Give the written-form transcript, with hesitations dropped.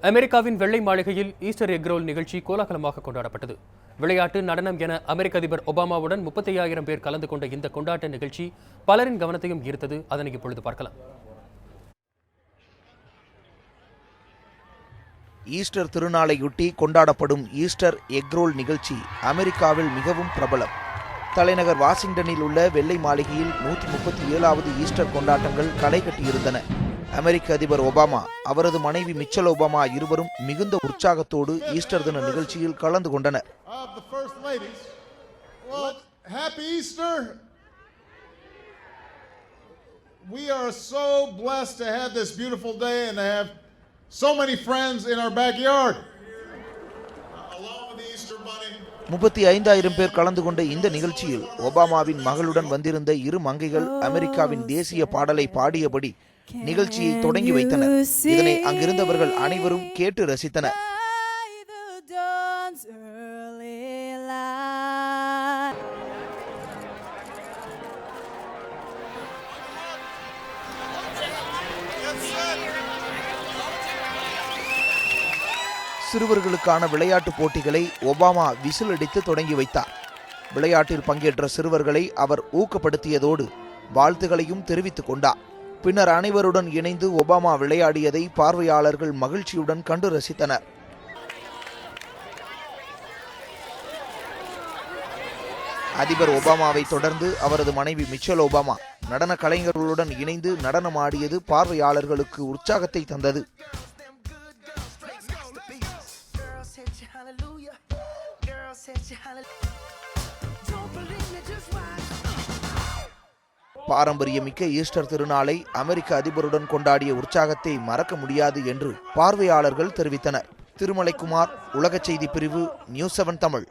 அமெரிக்காவின் வெள்ளை மாளிகையில் ஈஸ்டர் எக்ரோல் நிகழ்ச்சி கோலாகலமாக கொண்டாடப்பட்டது. விளையாட்டு, நடனம் என அமெரிக்க அதிபர் ஒபாமாவுடன் 35,000 பேர் கலந்து கொண்ட இந்த கொண்டாட்ட நிகழ்ச்சி பலரின் கவனத்தையும் ஈர்த்தது. அதனை இப்பொழுது பார்க்கலாம். ஈஸ்டர் திருநாளையொட்டி கொண்டாடப்படும் ஈஸ்டர் எக்ரோல் நிகழ்ச்சி அமெரிக்காவில் மிகவும் பிரபலம். தலைநகர் வாஷிங்டனில் உள்ள வெள்ளை மாளிகையில் 137வது ஈஸ்டர் கொண்டாட்டங்கள் களை கட்டியிருந்தன. அமெரிக்க அதிபர் ஒபாமா, அவரது மனைவி மிச்சல் ஒபாமா இருவரும் மிகுந்த உற்சாகத்தோடு ஈஸ்டர் தின நிகழ்ச்சியில் கலந்து கொண்டனர். We are so blessed to have this beautiful day and to have so many friends in our backyard. Along with the Easter Bunny. 35,000 பேர் கலந்து கொண்ட இந்த நிகழ்ச்சியில் ஒபாமாவின் மகளுடன் வந்திருந்த இரு மங்கைகள் அமெரிக்காவின் தேசிய பாடலை பாடியபடி நிகழ்ச்சியை தொடங்கி வைத்தனர். இதனை அங்கிருந்தவர்கள் அனைவரும் கேட்டு ரசித்தனர். சிறுவர்களுக்கான விளையாட்டு போட்டிகளை ஒபாமா விசில் அடித்து தொடங்கி வைத்தார். விளையாட்டில் பங்கேற்ற சிறுவர்களை அவர் ஊக்கப்படுத்தியதோடு வாழ்த்துகளையும் தெரிவித்துக் கொண்டார். பின்னர் அனைவருடன் இணைந்து ஒபாமா விளையாடியதை பார்வையாளர்கள் மகிழ்ச்சியுடன் கண்டு ரசித்தனர். அதிபர் ஒபாமாவை தொடர்ந்து அவரது மனைவி மிச்சல் ஒபாமா நடன கலைஞர்களுடன் இணைந்து நடனமாடியது பார்வையாளர்களுக்கு உற்சாகத்தை தந்தது. பாரம்பரியமிக்க ஈஸ்டர் திருநாளை அமெரிக்க அதிபருடன் கொண்டாடிய உற்சாகத்தை மறக்க முடியாது என்று பார்வையாளர்கள் தெரிவித்தனர். திருமலைக்குமார், உலக செய்தி பிரிவு, நியூஸ் 7 தமிழ்.